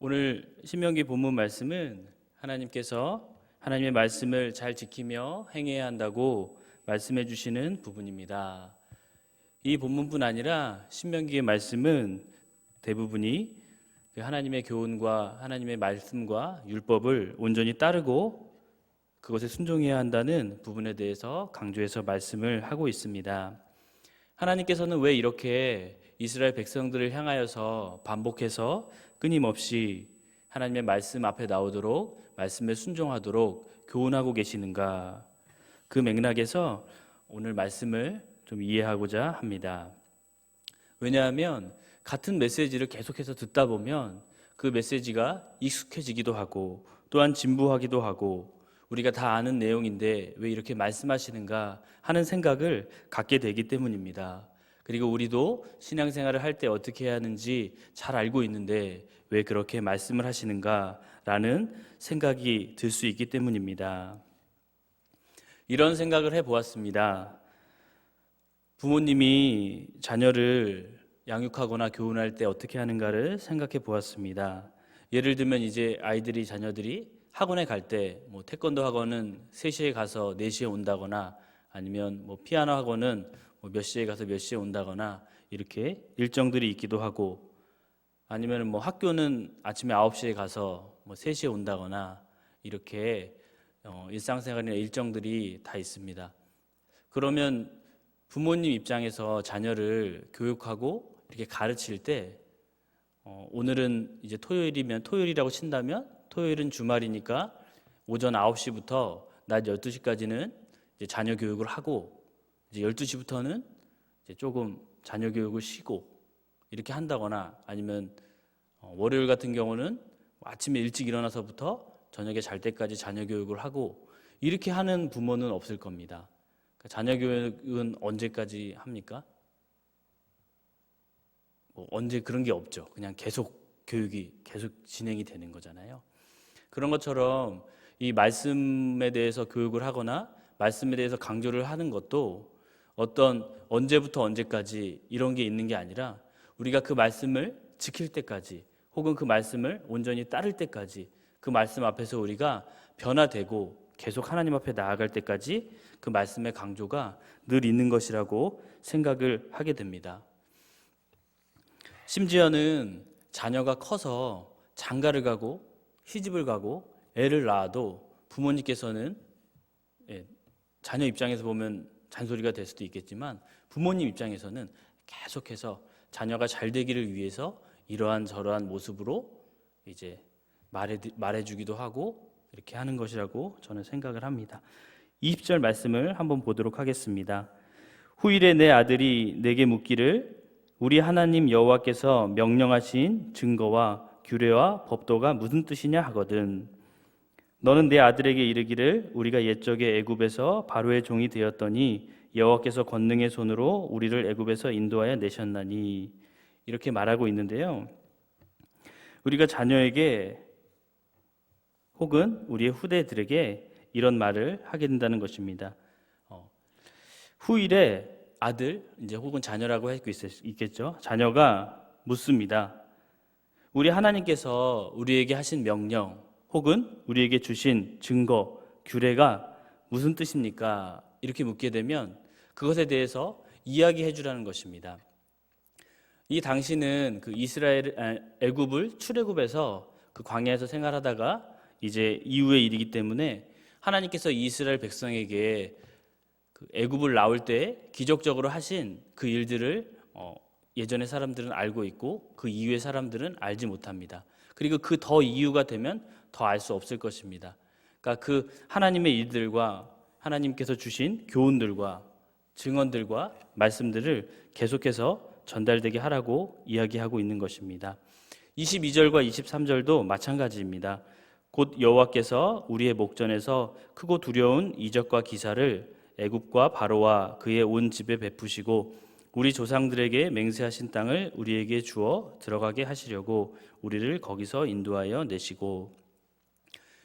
오늘 신명기 본문 말씀은 하나님께서 하나님의 말씀을 잘 지키며 행해야 한다고 말씀해 주시는 부분입니다. 이 본문뿐 아니라 신명기의 말씀은 대부분이 하나님의 교훈과 하나님의 말씀과 율법을 온전히 따르고 그것에 순종해야 한다는 부분에 대해서 강조해서 말씀을 하고 있습니다. 하나님께서는 왜 이렇게 이스라엘 백성들을 향하여서 반복해서 끊임없이 하나님의 말씀 앞에 나오도록 말씀에 순종하도록 교훈하고 계시는가? 그 맥락에서 오늘 말씀을 좀 이해하고자 합니다. 왜냐하면 같은 메시지를 계속해서 듣다 보면 그 메시지가 익숙해지기도 하고 또한 진부하기도 하고 우리가 다 아는 내용인데 왜 이렇게 말씀하시는가 하는 생각을 갖게 되기 때문입니다. 그리고 우리도 신앙생활을 할 때 어떻게 해야 하는지 잘 알고 있는데 왜 그렇게 말씀을 하시는가라는 생각이 들 수 있기 때문입니다. 이런 생각을 해보았습니다. 부모님이 자녀를 양육하거나 교훈할 때 어떻게 하는가를 생각해 보았습니다. 예를 들면 이제 자녀들이 학원에 갈 때 태권도 학원은 3시에 가서 4시에 온다거나 아니면 피아노 학원은 몇 시에 가서 몇 시에 온다거나 이렇게 일정들이 있기도 하고 아니면 학교는 아침에 9시에 가서 3시에 온다거나 이렇게 일상생활이나 일정들이 다 있습니다. 그러면 부모님 입장에서 자녀를 교육하고 이렇게 가르칠 때 오늘은 이제 토요일이라고 친다면 토요일은 주말이니까 오전 9시부터 낮 12시까지는 이제 자녀 교육을 하고 이제 12시부터는 이제 조금 자녀 교육을 쉬고 이렇게 한다거나 아니면 월요일 같은 경우는 아침에 일찍 일어나서부터 저녁에 잘 때까지 자녀 교육을 하고 이렇게 하는 부모는 없을 겁니다. 자녀 교육은 언제까지 합니까? 언제 그런 게 없죠. 그냥 계속 교육이 계속 진행이 되는 거잖아요. 그런 것처럼 이 말씀에 대해서 교육을 하거나 말씀에 대해서 강조를 하는 것도 어떤 언제부터 언제까지 이런 게 있는 게 아니라 우리가 그 말씀을 지킬 때까지 혹은 그 말씀을 온전히 따를 때까지 그 말씀 앞에서 우리가 변화되고 계속 하나님 앞에 나아갈 때까지 그 말씀의 강조가 늘 있는 것이라고 생각을 하게 됩니다. 심지어는 자녀가 커서 장가를 가고 시집을 가고 애를 낳아도 부모님께서는 자녀 입장에서 보면 잔소리가 될 수도 있겠지만 부모님 입장에서는 계속해서 자녀가 잘 되기를 위해서 이러한 저러한 모습으로 이제 말해주기도 하고 이렇게 하는 것이라고 저는 생각을 합니다. 20절 말씀을 한번 보도록 하겠습니다. 후일에 내 아들이 내게 묻기를 우리 하나님 여호와께서 명령하신 증거와 규례와 법도가 무슨 뜻이냐 하거든. 너는 내 아들에게 이르기를 우리가 옛적에 애굽에서 바로의 종이 되었더니 여호와께서 권능의 손으로 우리를 애굽에서 인도하여 내셨나니 이렇게 말하고 있는데요. 우리가 자녀에게 혹은 우리의 후대들에게 이런 말을 하게 된다는 것입니다. 후일에 아들 이제 혹은 자녀라고 할 수 있겠죠. 자녀가 묻습니다. 우리 하나님께서 우리에게 하신 명령 혹은 우리에게 주신 증거, 규례가 무슨 뜻입니까? 이렇게 묻게 되면 그것에 대해서 이야기해 주라는 것입니다. 이 당시는 그 애굽을 출애굽해서 그 광야에서 생활하다가 이제 이후의 일이기 때문에 하나님께서 이스라엘 백성에게 그 애굽을 나올 때 기적적으로 하신 그 일들을 예전의 사람들은 알고 있고 그 이후의 사람들은 알지 못합니다. 그리고 그 더 이유가 되면 더 알 수 없을 것입니다. 그러니까 그 하나님의 일들과 하나님께서 주신 교훈들과 증언들과 말씀들을 계속해서 전달되게 하라고 이야기하고 있는 것입니다. 22절과 23절도 마찬가지입니다. 곧 여호와께서 우리의 목전에서 크고 두려운 이적과 기사를 애굽과 바로와 그의 온 집에 베푸시고 우리 조상들에게 맹세하신 땅을 우리에게 주어 들어가게 하시려고 우리를 거기서 인도하여 내시고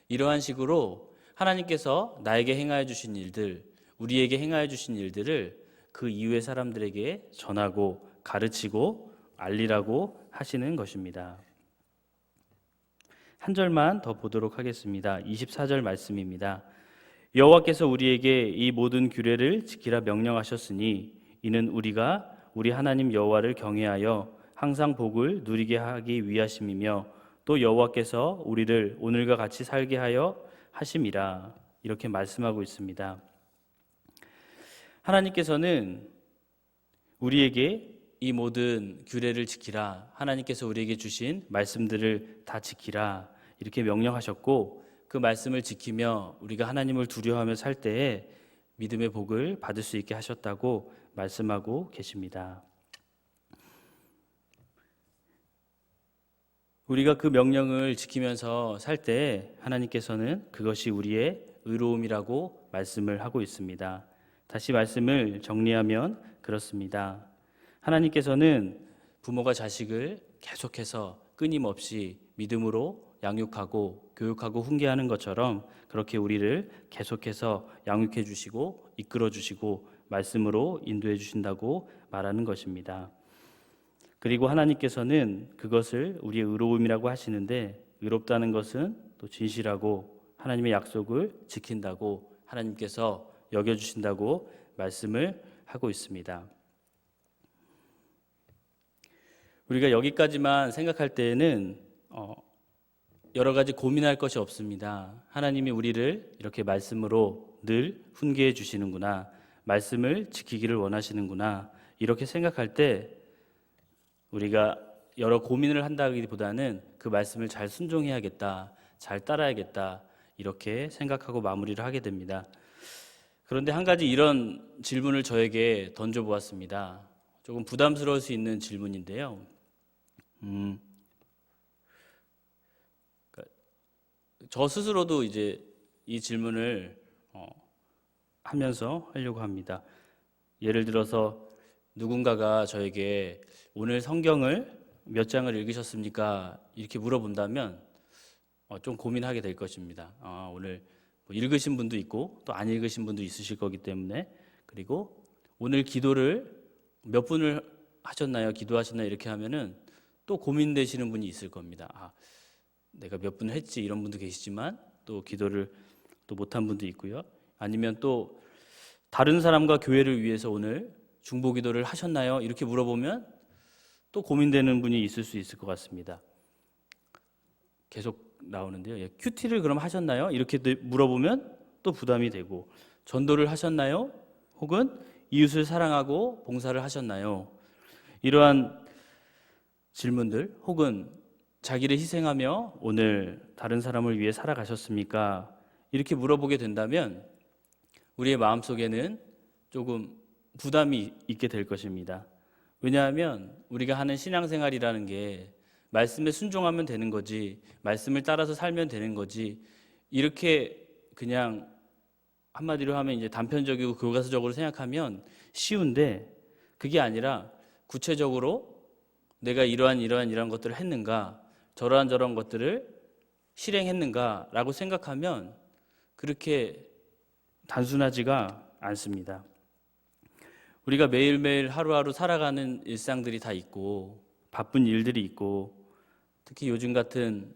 이러한 식으로 하나님께서 나에게 행하여 주신 일들, 우리에게 행하여 주신 일들을 그 이후의 사람들에게 전하고 가르치고 알리라고 하시는 것입니다. 한 절만 더 보도록 하겠습니다. 24절 말씀입니다. 여호와께서 우리에게 이 모든 규례를 지키라 명령하셨으니 이는 우리가 우리 하나님 여호와를 경외하여 항상 복을 누리게 하기 위하심이며 또 여호와께서 우리를 오늘과 같이 살게 하여 하심이라. 이렇게 말씀하고 있습니다. 하나님께서는 우리에게 이 모든 규례를 지키라, 하나님께서 우리에게 주신 말씀들을 다 지키라 이렇게 명령하셨고, 그 말씀을 지키며 우리가 하나님을 두려워하며 살 때에 믿음의 복을 받을 수 있게 하셨다고 말씀하고 계십니다. 우리가 그 명령을 지키면서 살 때에 하나님께서는 그것이 우리의 의로움이라고 말씀을 하고 있습니다. 다시 말씀을 정리하면 그렇습니다. 하나님께서는 부모가 자식을 계속해서 끊임없이 믿음으로 양육하고 교육하고 훈계하는 것처럼 그렇게 우리를 계속해서 양육해 주시고 이끌어 주시고 말씀으로 인도해 주신다고 말하는 것입니다. 그리고 하나님께서는 그것을 우리의 의로움이라고 하시는데, 의롭다는 것은 또 진실하고 하나님의 약속을 지킨다고 하나님께서 여겨주신다고 말씀을 하고 있습니다. 우리가 여기까지만 생각할 때에는 여러 가지 고민할 것이 없습니다. 하나님이 우리를 이렇게 말씀으로 늘 훈계해 주시는구나, 말씀을 지키기를 원하시는구나, 이렇게 생각할 때 우리가 여러 고민을 한다기보다는 그 말씀을 잘 순종해야겠다, 잘 따라야겠다, 이렇게 생각하고 마무리를 하게 됩니다. 그런데 한 가지 이런 질문을 저에게 던져보았습니다. 조금 부담스러울 수 있는 질문인데요. 저 스스로도 이제 이 질문을 하면서 하려고 합니다. 예를 들어서 누군가가 저에게 오늘 성경을 몇 장을 읽으셨습니까? 이렇게 물어본다면 좀 고민하게 될 것입니다. 오늘 읽으신 분도 있고 또 안 읽으신 분도 있으실 거기 때문에, 그리고 오늘 기도를 몇 분을 하셨나요? 기도하셨나요? 이렇게 하면은 또 고민되시는 분이 있을 겁니다. 내가 몇 분을 했지, 이런 분도 계시지만 또 기도를 또 못한 분도 있고요. 아니면 또 다른 사람과 교회를 위해서 오늘 중보기도를 하셨나요? 이렇게 물어보면 또 고민되는 분이 있을 수 있을 것 같습니다. 계속 나오는데요. 큐티를 그럼 하셨나요? 이렇게 물어보면 또 부담이 되고, 전도를 하셨나요? 혹은 이웃을 사랑하고 봉사를 하셨나요? 이러한 질문들, 혹은 자기를 희생하며 오늘 다른 사람을 위해 살아가셨습니까? 이렇게 물어보게 된다면 우리의 마음속에는 조금 부담이 있게 될 것입니다. 왜냐하면 우리가 하는 신앙생활이라는 게 말씀에 순종하면 되는 거지, 말씀을 따라서 살면 되는 거지, 이렇게 그냥 한마디로 하면 이제 단편적이고 교과서적으로 생각하면 쉬운데, 그게 아니라 구체적으로 내가 이러한 것들을 했는가, 저러한 것들을 실행했는가라고 생각하면 그렇게 단순하지가 않습니다. 우리가 매일매일 하루하루 살아가는 일상들이 다 있고 바쁜 일들이 있고, 특히 요즘 같은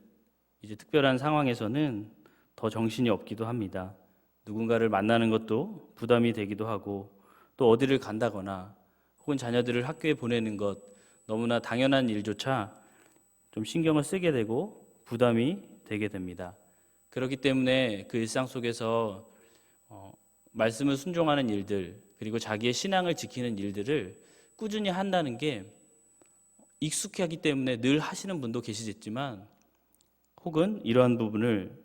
이제 특별한 상황에서는 더 정신이 없기도 합니다. 누군가를 만나는 것도 부담이 되기도 하고, 또 어디를 간다거나 혹은 자녀들을 학교에 보내는 것, 너무나 당연한 일조차 좀 신경을 쓰게 되고 부담이 되게 됩니다. 그렇기 때문에 그 일상 속에서 말씀을 순종하는 일들, 그리고 자기의 신앙을 지키는 일들을 꾸준히 한다는 게 익숙하기 때문에 늘 하시는 분도 계시겠지만, 혹은 이러한 부분을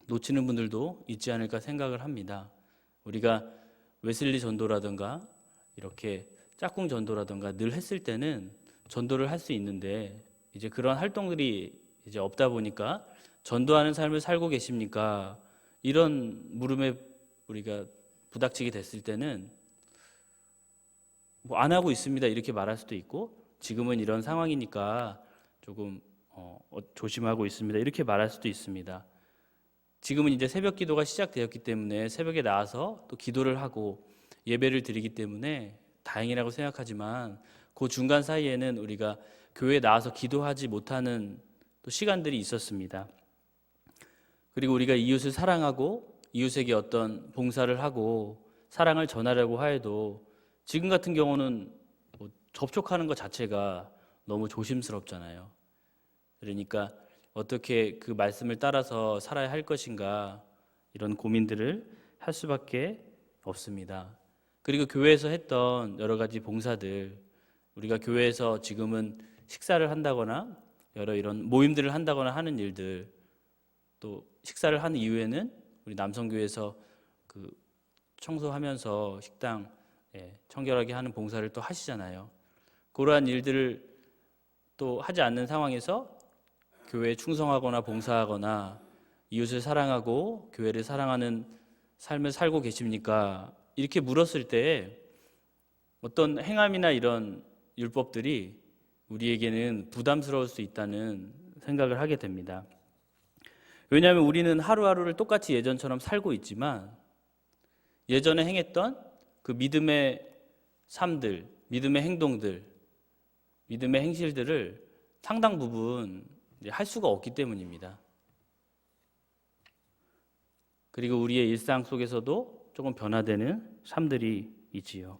놓치는 분들도 있지 않을까 생각을 합니다. 우리가 웨슬리 전도라든가 이렇게 짝꿍 전도라든가 늘 했을 때는 전도를 할 수 있는데, 이제 그런 활동들이 이제 없다 보니까 전도하는 삶을 살고 계십니까? 이런 물음에 우리가 부닥치게 됐을 때는 안 하고 있습니다, 이렇게 말할 수도 있고, 지금은 이런 상황이니까 조금 조심하고 있습니다, 이렇게 말할 수도 있습니다. 지금은 이제 새벽 기도가 시작되었기 때문에 새벽에 나와서 또 기도를 하고 예배를 드리기 때문에 다행이라고 생각하지만, 그 중간 사이에는 우리가 교회에 나와서 기도하지 못하는 또 시간들이 있었습니다. 그리고 우리가 이웃을 사랑하고 이웃에게 어떤 봉사를 하고 사랑을 전하려고 하여도 지금 같은 경우는 뭐 접촉하는 것 자체가 너무 조심스럽잖아요. 그러니까 어떻게 그 말씀을 따라서 살아야 할 것인가 이런 고민들을 할 수밖에 없습니다. 그리고 교회에서 했던 여러 가지 봉사들, 우리가 교회에서 지금은 식사를 한다거나 여러 이런 모임들을 한다거나 하는 일들, 또 식사를 한 이후에는 우리 남성교회에서 그 청소하면서 식당 청결하게 하는 봉사를 또 하시잖아요. 그러한 일들을 또 하지 않는 상황에서 교회에 충성하거나 봉사하거나 이웃을 사랑하고 교회를 사랑하는 삶을 살고 계십니까? 이렇게 물었을 때 어떤 행함이나 이런 율법들이 우리에게는 부담스러울 수 있다는 생각을 하게 됩니다. 왜냐하면 우리는 하루하루를 똑같이 예전처럼 살고 있지만 예전에 행했던 그 믿음의 삶들, 믿음의 행동들, 믿음의 행실들을 상당 부분 할 수가 없기 때문입니다. 그리고 우리의 일상 속에서도 조금 변화되는 삶들이 있지요.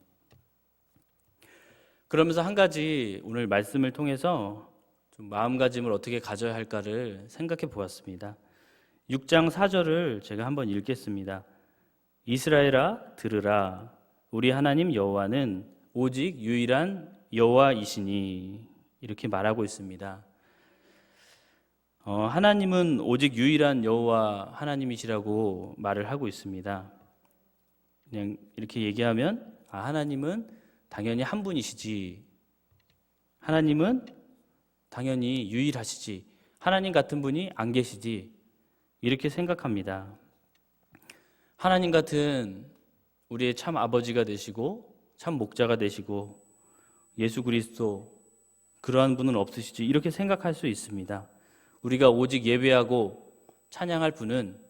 그러면서 한 가지 오늘 말씀을 통해서 좀 마음가짐을 어떻게 가져야 할까를 생각해 보았습니다. 6장 4절을 제가 한번 읽겠습니다. 이스라엘아 들으라, 우리 하나님 여호와는 오직 유일한 여호와이시니, 이렇게 말하고 있습니다. 하나님은 오직 유일한 여호와 하나님이시라고 말을 하고 있습니다. 그냥 이렇게 얘기하면 하나님은 당연히 한 분이시지, 하나님은 당연히 유일하시지, 하나님 같은 분이 안 계시지, 이렇게 생각합니다. 하나님 같은 우리의 참 아버지가 되시고 참 목자가 되시고 예수 그리스도, 그러한 분은 없으시지, 이렇게 생각할 수 있습니다. 우리가 오직 예배하고 찬양할 분은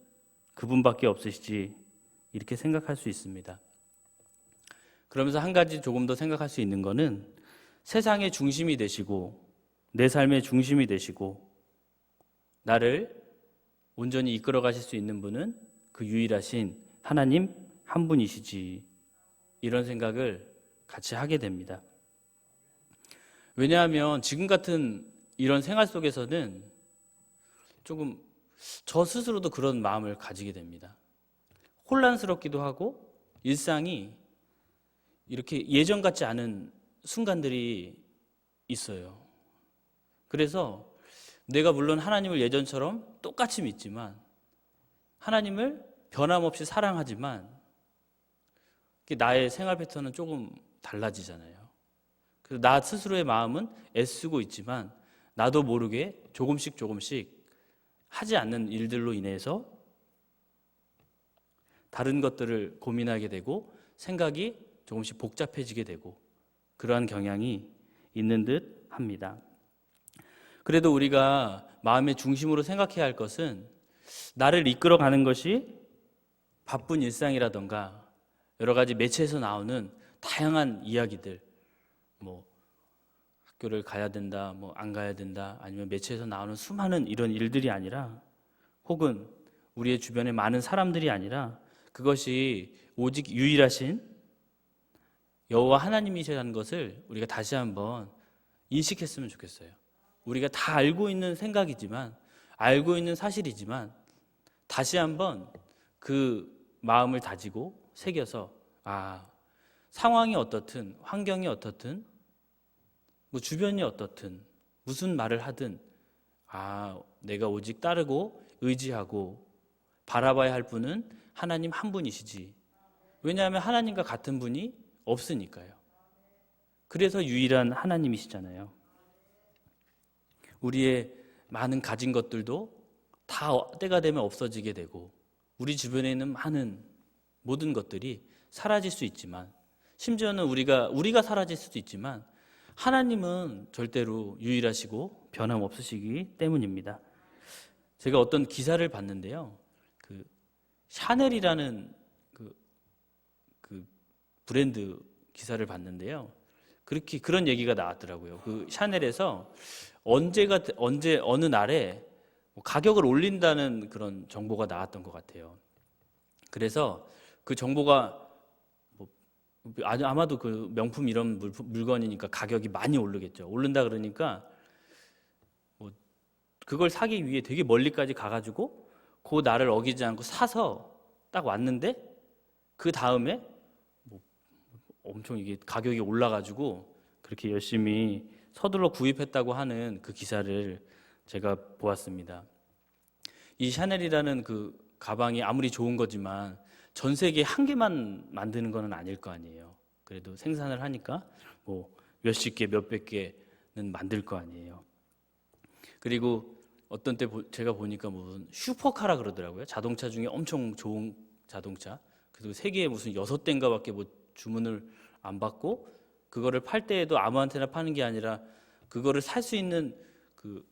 그분밖에 없으시지, 이렇게 생각할 수 있습니다. 그러면서 한 가지 조금 더 생각할 수 있는 것은 세상의 중심이 되시고 내 삶의 중심이 되시고 나를 온전히 이끌어 가실 수 있는 분은 그 유일하신 하나님 한 분이시지, 이런 생각을 같이 하게 됩니다. 왜냐하면 지금 같은 이런 생활 속에서는 조금 저 스스로도 그런 마음을 가지게 됩니다. 혼란스럽기도 하고 일상이 이렇게 예전 같지 않은 순간들이 있어요. 그래서 내가 물론 하나님을 예전처럼 똑같이 믿지만, 하나님을 변함없이 사랑하지만 나의 생활 패턴은 조금 달라지잖아요. 그래서 나 스스로의 마음은 애쓰고 있지만 나도 모르게 조금씩 하지 않는 일들로 인해서 다른 것들을 고민하게 되고 생각이 조금씩 복잡해지게 되고 그러한 경향이 있는 듯 합니다. 그래도 우리가 마음의 중심으로 생각해야 할 것은 나를 이끌어가는 것이 바쁜 일상이라던가 여러 가지 매체에서 나오는 다양한 이야기들, 뭐 학교를 가야 된다, 뭐 안 가야 된다, 아니면 매체에서 나오는 수많은 이런 일들이 아니라, 혹은 우리의 주변에 많은 사람들이 아니라 그것이 오직 유일하신 여호와 하나님이시라는 것을 우리가 다시 한번 인식했으면 좋겠어요. 우리가 다 알고 있는 생각이지만, 알고 있는 사실이지만 다시 한번 그 마음을 다지고 새겨서 상황이 어떻든 환경이 어떻든 뭐 주변이 어떻든 무슨 말을 하든 내가 오직 따르고 의지하고 바라봐야 할 분은 하나님 한 분이시지. 왜냐하면 하나님과 같은 분이 없으니까요. 그래서 유일한 하나님이시잖아요. 우리의 많은 가진 것들도 다 때가 되면 없어지게 되고 우리 주변에 있는 많은 모든 것들이 사라질 수 있지만, 심지어는 우리가 사라질 수도 있지만 하나님은 절대로 유일하시고 변함없으시기 때문입니다. 제가 어떤 기사를 봤는데요, 그 샤넬이라는 그 브랜드 기사를 봤는데요, 그런 얘기가 나왔더라고요. 그 샤넬에서 어느 날에 뭐 가격을 올린다는 그런 정보가 나왔던 것 같아요. 그래서 그 정보가 뭐 아마도 그 명품 이런 물건이니까 가격이 많이 오르겠죠. 오른다 그러니까 뭐 그걸 사기 위해 되게 멀리까지 가가지고 그 날을 어기지 않고 사서 딱 왔는데 그 다음에 뭐 엄청 이게 가격이 올라가지고 그렇게 열심히 서둘러 구입했다고 하는 그 기사를 제가 보았습니다. 이 샤넬이라는 그 가방이 아무리 좋은 거지만 전 세계에 한 개만 만드는 건 아닐 거 아니에요. 그래도 생산을 하니까 뭐 몇십 개, 몇백 개는 만들 거 아니에요. 그리고 어떤 때 제가 보니까 무슨 슈퍼카라 그러더라고요. 자동차 중에 엄청 좋은 자동차. 그리고 세계에 무슨 6대인가밖에 뭐 주문을 안 받고 그거를 팔 때에도 아무한테나 파는 게 아니라 그거를 살 수 있는 그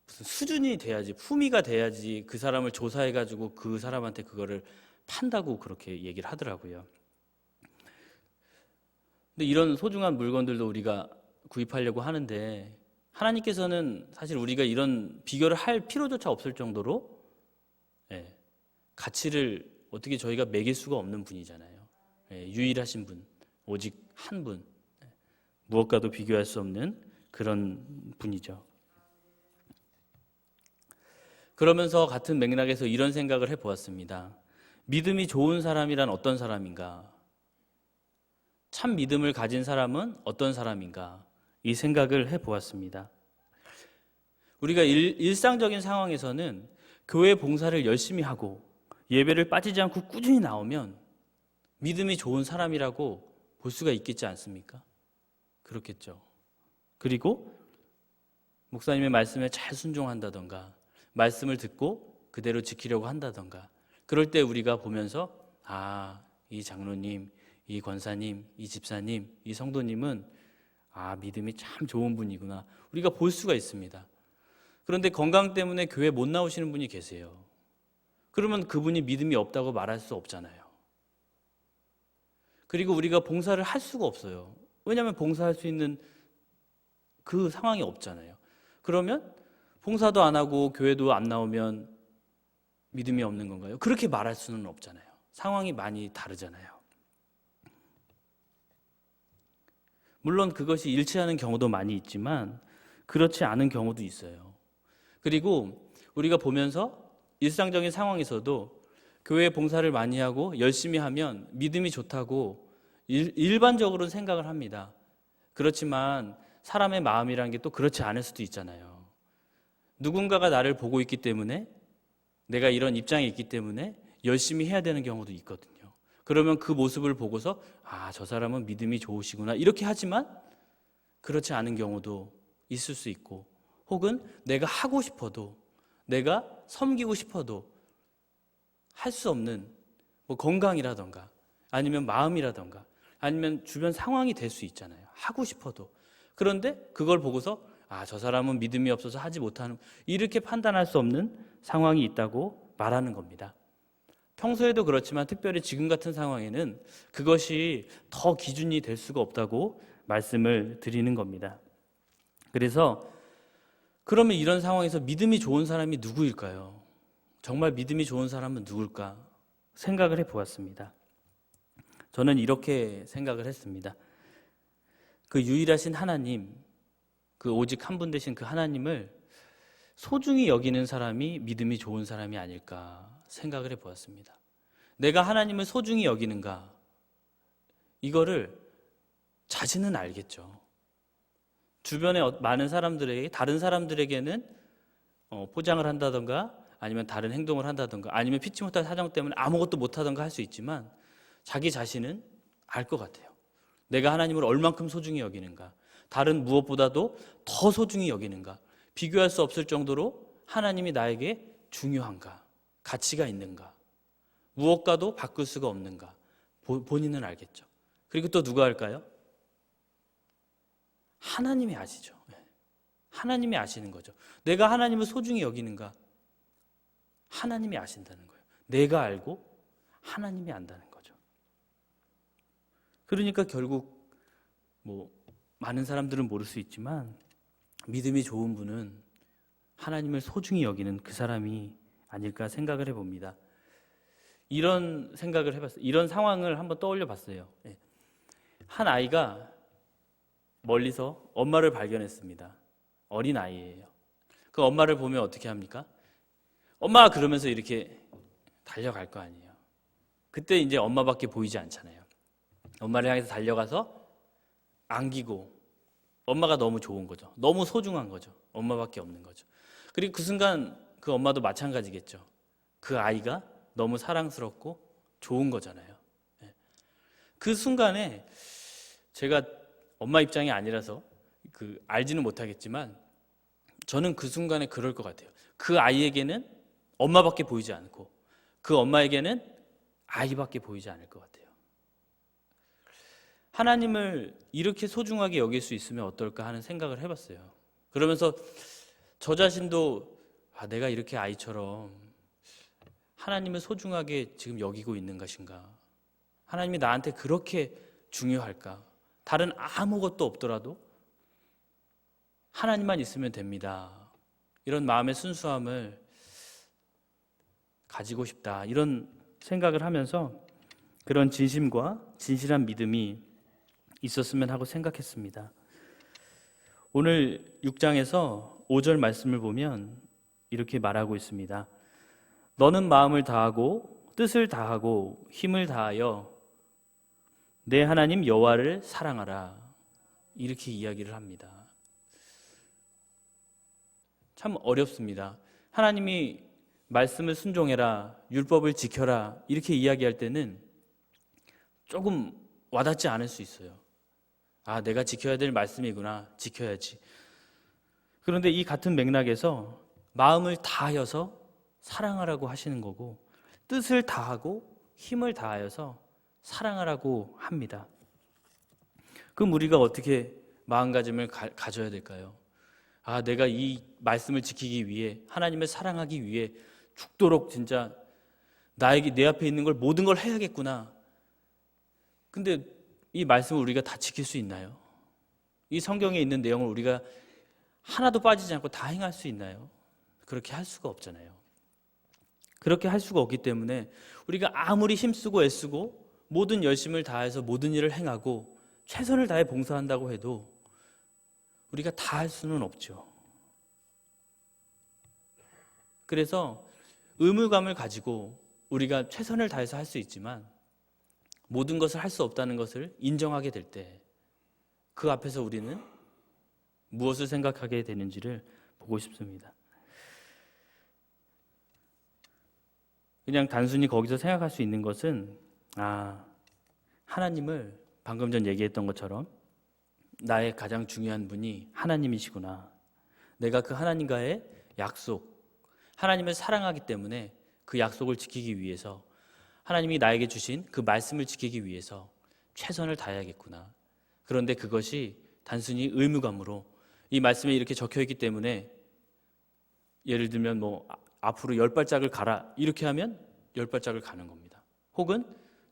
무슨 수준이 돼야지, 품위가 돼야지 그 사람을 조사해가지고 그 사람한테 그거를 판다고 그렇게 얘기를 하더라고요. 근데 이런 소중한 물건들도 우리가 구입하려고 하는데 하나님께서는 사실 우리가 이런 비교를 할 필요조차 없을 정도로 예, 가치를 어떻게 저희가 매길 수가 없는 분이잖아요. 예, 유일하신 분, 오직 한 분, 무엇과도 비교할 수 없는 그런 분이죠. 그러면서 같은 맥락에서 이런 생각을 해보았습니다. 믿음이 좋은 사람이란 어떤 사람인가? 참 믿음을 가진 사람은 어떤 사람인가? 이 생각을 해보았습니다. 우리가 일상적인 상황에서는 교회 봉사를 열심히 하고 예배를 빠지지 않고 꾸준히 나오면 믿음이 좋은 사람이라고 볼 수가 있겠지 않습니까? 그렇겠죠. 그리고 목사님의 말씀에 잘 순종한다던가 말씀을 듣고 그대로 지키려고 한다던가 그럴 때 우리가 보면서 이 장로님, 이 권사님, 이 집사님, 이 성도님은 믿음이 참 좋은 분이구나 우리가 볼 수가 있습니다. 그런데 건강 때문에 교회 못 나오시는 분이 계세요. 그러면 그분이 믿음이 없다고 말할 수 없잖아요. 그리고 우리가 봉사를 할 수가 없어요. 왜냐하면 봉사할 수 있는 그 상황이 없잖아요. 그러면 봉사도 안 하고 교회도 안 나오면 믿음이 없는 건가요? 그렇게 말할 수는 없잖아요. 상황이 많이 다르잖아요. 물론 그것이 일치하는 경우도 많이 있지만 그렇지 않은 경우도 있어요. 그리고 우리가 보면서 일상적인 상황에서도 교회 봉사를 많이 하고 열심히 하면 믿음이 좋다고 일반적으로 생각을 합니다. 그렇지만 사람의 마음이라는 게 또 그렇지 않을 수도 있잖아요. 누군가가 나를 보고 있기 때문에 내가 이런 입장에 있기 때문에 열심히 해야 되는 경우도 있거든요. 그러면 그 모습을 보고서 저 사람은 믿음이 좋으시구나 이렇게 하지만 그렇지 않은 경우도 있을 수 있고 혹은 내가 하고 싶어도 내가 섬기고 싶어도 할 수 없는 뭐 건강이라던가 아니면 마음이라던가 아니면 주변 상황이 될 수 있잖아요. 하고 싶어도. 그런데 그걸 보고서 저 사람은 믿음이 없어서 하지 못하는 이렇게 판단할 수 없는 상황이 있다고 말하는 겁니다. 평소에도 그렇지만 특별히 지금 같은 상황에는 그것이 더 기준이 될 수가 없다고 말씀을 드리는 겁니다. 그래서 그러면 이런 상황에서 믿음이 좋은 사람이 누구일까요? 정말 믿음이 좋은 사람은 누굴까? 생각을 해보았습니다. 저는 이렇게 생각을 했습니다. 그 유일하신 하나님, 그 오직 한 분 되신 그 하나님을 소중히 여기는 사람이 믿음이 좋은 사람이 아닐까 생각을 해보았습니다. 내가 하나님을 소중히 여기는가? 이거를 자신은 알겠죠. 주변에 많은 사람들에게, 다른 사람들에게는 포장을 한다던가 아니면 다른 행동을 한다던가 아니면 피치 못할 사정 때문에 아무것도 못하던가 할 수 있지만 자기 자신은 알 것 같아요. 내가 하나님을 얼만큼 소중히 여기는가? 다른 무엇보다도 더 소중히 여기는가? 비교할 수 없을 정도로 하나님이 나에게 중요한가? 가치가 있는가? 무엇과도 바꿀 수가 없는가? 본인은 알겠죠. 그리고 또 누가 알까요? 하나님이 아시죠. 하나님이 아시는 거죠. 내가 하나님을 소중히 여기는가? 하나님이 아신다는 거예요. 내가 알고 하나님이 안다는 거죠. 그러니까 결국 많은 사람들은 모를 수 있지만 믿음이 좋은 분은 하나님을 소중히 여기는 그 사람이 아닐까 생각을 해봅니다. 이런 생각을 해봤어요. 이런 상황을 한번 떠올려 봤어요. 한 아이가 멀리서 엄마를 발견했습니다. 어린 아이예요. 그 엄마를 보면 어떻게 합니까? 엄마 그러면서 이렇게 달려갈 거 아니에요. 그때 이제 엄마밖에 보이지 않잖아요. 엄마를 향해서 달려가서 안기고, 엄마가 너무 좋은 거죠. 너무 소중한 거죠. 엄마밖에 없는 거죠. 그리고 그 순간 그 엄마도 마찬가지겠죠. 그 아이가 너무 사랑스럽고 좋은 거잖아요. 그 순간에 제가 엄마 입장이 아니라서 알지는 못하겠지만 저는 그 순간에 그럴 것 같아요. 그 아이에게는 엄마밖에 보이지 않고 그 엄마에게는 아이밖에 보이지 않을 것 같아요. 하나님을 이렇게 소중하게 여길 수 있으면 어떨까 하는 생각을 해봤어요. 그러면서 저 자신도 내가 이렇게 아이처럼 하나님을 소중하게 지금 여기고 있는 것인가? 하나님이 나한테 그렇게 중요할까? 다른 아무것도 없더라도 하나님만 있으면 됩니다. 이런 마음의 순수함을 가지고 싶다. 이런 생각을 하면서 그런 진심과 진실한 믿음이 있었으면 하고 생각했습니다. 오늘 6장에서 5절 말씀을 보면 이렇게 말하고 있습니다. 너는 마음을 다하고 뜻을 다하고 힘을 다하여 내 하나님 여호와를 사랑하라. 이렇게 이야기를 합니다. 참 어렵습니다. 하나님이 말씀을 순종해라, 율법을 지켜라 이렇게 이야기할 때는 조금 와닿지 않을 수 있어요. 내가 지켜야 될 말씀이구나, 지켜야지. 그런데 이 같은 맥락에서 마음을 다하여서 사랑하라고 하시는 거고 뜻을 다하고 힘을 다하여서 사랑하라고 합니다. 그럼 우리가 어떻게 마음가짐을 가져야 될까요? 내가 이 말씀을 지키기 위해, 하나님을 사랑하기 위해 죽도록 진짜 나에게 내 앞에 있는 걸 모든 걸 해야겠구나. 근데 이 말씀을 우리가 다 지킬 수 있나요? 이 성경에 있는 내용을 우리가 하나도 빠지지 않고 다 행할 수 있나요? 그렇게 할 수가 없잖아요. 그렇게 할 수가 없기 때문에 우리가 아무리 힘쓰고 애쓰고 모든 열심을 다해서 모든 일을 행하고 최선을 다해 봉사한다고 해도 우리가 다 할 수는 없죠. 그래서 의무감을 가지고 우리가 최선을 다해서 할 수 있지만 모든 것을 할 수 없다는 것을 인정하게 될 때 그 앞에서 우리는 무엇을 생각하게 되는지를 보고 싶습니다. 그냥 단순히 거기서 생각할 수 있는 것은 하나님을 방금 전 얘기했던 것처럼 나의 가장 중요한 분이 하나님이시구나. 내가 그 하나님과의 약속, 하나님을 사랑하기 때문에 그 약속을 지키기 위해서 하나님이 나에게 주신 그 말씀을 지키기 위해서 최선을 다해야겠구나. 그런데 그것이 단순히 의무감으로 이 말씀에 이렇게 적혀있기 때문에 예를 들면 앞으로 10발짝을 가라 이렇게 하면 10발짝을 가는 겁니다. 혹은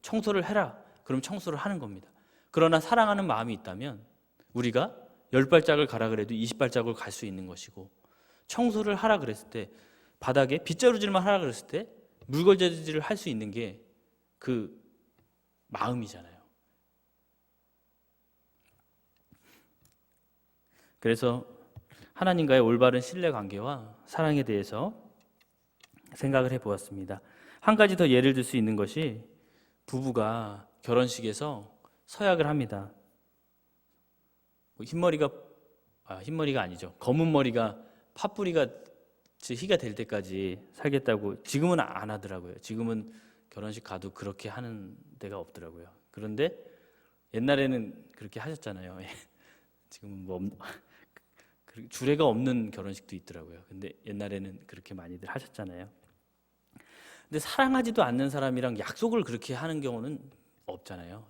청소를 해라 그럼 청소를 하는 겁니다. 그러나 사랑하는 마음이 있다면 우리가 10발짝을 가라 그래도 20발짝을 갈 수 있는 것이고 청소를 하라 그랬을 때 바닥에 빗자루질만 하라 그랬을 때 물걸레질을 할 수 있는 게 그 마음이잖아요. 그래서 하나님과의 올바른 신뢰 관계와 사랑에 대해서 생각을 해보았습니다. 한 가지 더 예를 들 수 있는 것이 부부가 결혼식에서 서약을 합니다. 흰머리가 아니죠. 검은 머리가 팥뿌리가 희가 될 때까지 살겠다고 지금은 안 하더라고요. 지금은 결혼식 가도 그렇게 하는 데가 없더라고요. 그런데 옛날에는 그렇게 하셨잖아요. 지금은 주례가 없는 결혼식도 있더라고요. 근데 옛날에는 그렇게 많이들 하셨잖아요. 근데 사랑하지도 않는 사람이랑 약속을 그렇게 하는 경우는 없잖아요.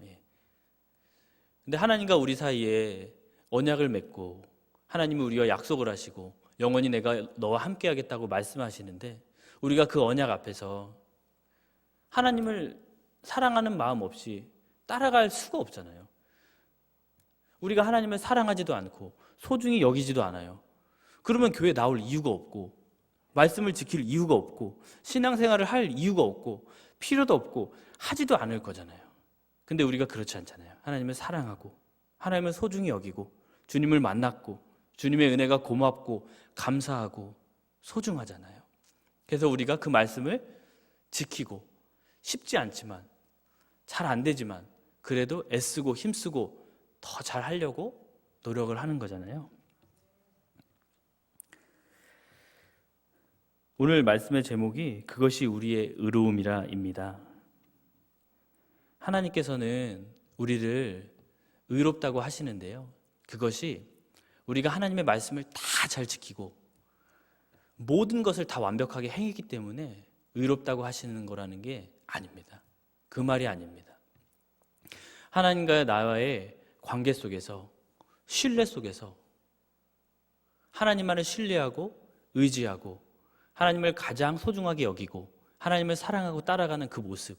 근데 하나님과 우리 사이에 언약을 맺고 하나님이 우리와 약속을 하시고 영원히 내가 너와 함께 하겠다고 말씀하시는데 우리가 그 언약 앞에서 하나님을 사랑하는 마음 없이 따라갈 수가 없잖아요. 우리가 하나님을 사랑하지도 않고 소중히 여기지도 않아요. 그러면 교회 나올 이유가 없고, 말씀을 지킬 이유가 없고, 신앙생활을 할 이유가 없고, 필요도 없고, 하지도 않을 거잖아요. 근데 우리가 그렇지 않잖아요. 하나님을 사랑하고, 하나님을 소중히 여기고, 주님을 만났고, 주님의 은혜가 고맙고, 감사하고, 소중하잖아요. 그래서 우리가 그 말씀을 지키고, 쉽지 않지만, 잘 안 되지만, 그래도 애쓰고 힘쓰고 더 잘 하려고 노력을 하는 거잖아요. 오늘 말씀의 제목이 그것이 우리의 의로움이라입니다. 하나님께서는 우리를 의롭다고 하시는데요. 그것이 우리가 하나님의 말씀을 다 잘 지키고 모든 것을 다 완벽하게 행했기 때문에 의롭다고 하시는 거라는 게 아닙니다. 그 말이 아닙니다. 하나님과 나와의 관계 속에서, 신뢰 속에서 하나님만을 신뢰하고 의지하고 하나님을 가장 소중하게 여기고 하나님을 사랑하고 따라가는 그 모습,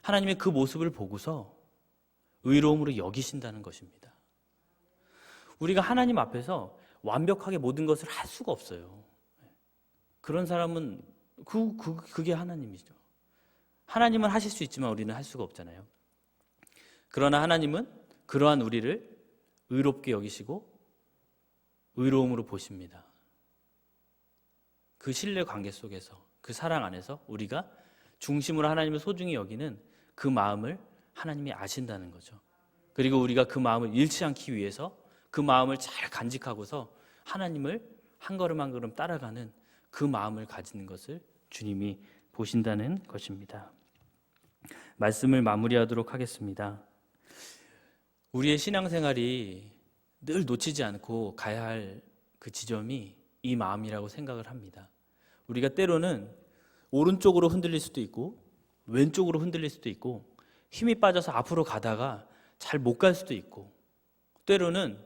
하나님의 그 모습을 보고서 의로움으로 여기신다는 것입니다. 우리가 하나님 앞에서 완벽하게 모든 것을 할 수가 없어요. 그런 사람은 그게 하나님이죠. 하나님은 하실 수 있지만 우리는 할 수가 없잖아요. 그러나 하나님은 그러한 우리를 의롭게 여기시고 의로움으로 보십니다. 그 신뢰 관계 속에서, 그 사랑 안에서 우리가 중심으로 하나님을 소중히 여기는 그 마음을 하나님이 아신다는 거죠. 그리고 우리가 그 마음을 잃지 않기 위해서 그 마음을 잘 간직하고서 하나님을 한 걸음 한 걸음 따라가는 그 마음을 가지는 것을 주님이 보신다는 것입니다. 말씀을 마무리하도록 하겠습니다. 우리의 신앙생활이 늘 놓치지 않고 가야 할 그 지점이 이 마음이라고 생각을 합니다. 우리가 때로는 오른쪽으로 흔들릴 수도 있고 왼쪽으로 흔들릴 수도 있고 힘이 빠져서 앞으로 가다가 잘 못 갈 수도 있고 때로는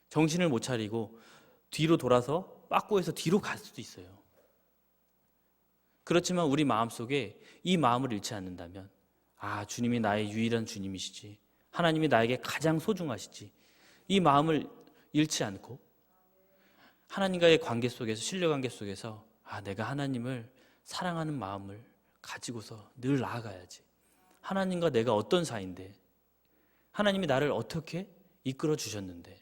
정신을 못 차리고 뒤로 돌아서 빠꾸에서 뒤로 갈 수도 있어요. 그렇지만 우리 마음속에 이 마음을 잃지 않는다면 주님이 나의 유일한 주님이시지, 하나님이 나에게 가장 소중하시지, 이 마음을 잃지 않고 하나님과의 관계 속에서, 신뢰관계 속에서 내가 하나님을 사랑하는 마음을 가지고서 늘 나아가야지. 하나님과 내가 어떤 사이인데, 하나님이 나를 어떻게 이끌어 주셨는데,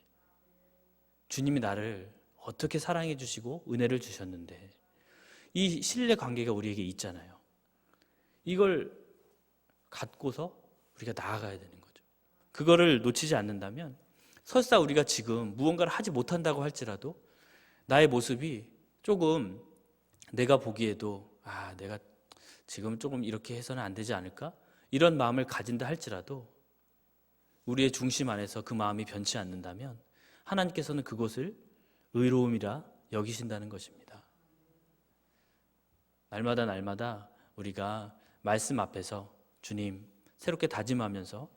주님이 나를 어떻게 사랑해 주시고 은혜를 주셨는데, 이 신뢰 관계가 우리에게 있잖아요. 이걸 갖고서 우리가 나아가야 되는 거죠. 그거를 놓치지 않는다면 설사 우리가 지금 무언가를 하지 못한다고 할지라도 나의 모습이 조금 내가 보기에도 내가 지금 조금 이렇게 해서는 안 되지 않을까? 이런 마음을 가진다 할지라도 우리의 중심 안에서 그 마음이 변치 않는다면 하나님께서는 그것을 의로움이라 여기신다는 것입니다. 날마다 우리가 말씀 앞에서 주님 새롭게 다짐하면서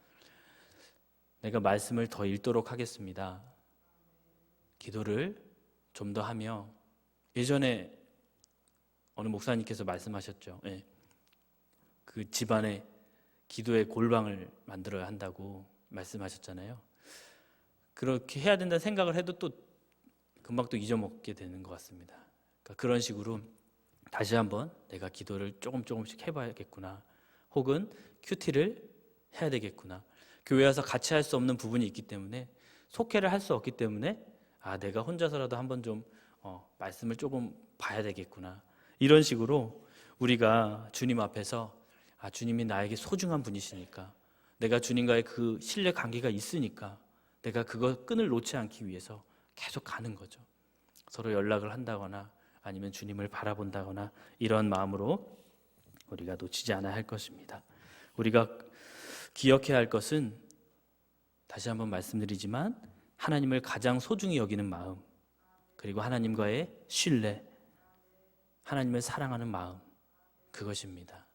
내가 말씀을 더 읽도록 하겠습니다. 기도를 좀 더 하며, 예전에 어느 목사님께서 말씀하셨죠. 그 집안에 기도의 골방을 만들어야 한다고 말씀하셨잖아요. 그렇게 해야 된다는 생각을 해도 또 금방 또 잊어먹게 되는 것 같습니다. 그러니까 그런 식으로 다시 한번 내가 기도를 조금씩 해봐야겠구나, 혹은 큐티를 해야 되겠구나, 교회 와서 같이 할 수 없는 부분이 있기 때문에, 속회를 할 수 없기 때문에 내가 혼자서라도 한번 좀 말씀을 조금 봐야 되겠구나, 이런 식으로 우리가 주님 앞에서 주님이 나에게 소중한 분이시니까, 내가 주님과의 그 신뢰 관계가 있으니까 내가 그거 끈을 놓지 않기 위해서 계속 가는 거죠. 서로 연락을 한다거나 아니면 주님을 바라본다거나 이런 마음으로 우리가 놓치지 않아야 할 것입니다. 우리가 기억해야 할 것은, 다시 한번 말씀드리지만, 하나님을 가장 소중히 여기는 마음, 그리고 하나님과의 신뢰, 하나님을 사랑하는 마음, 그것입니다.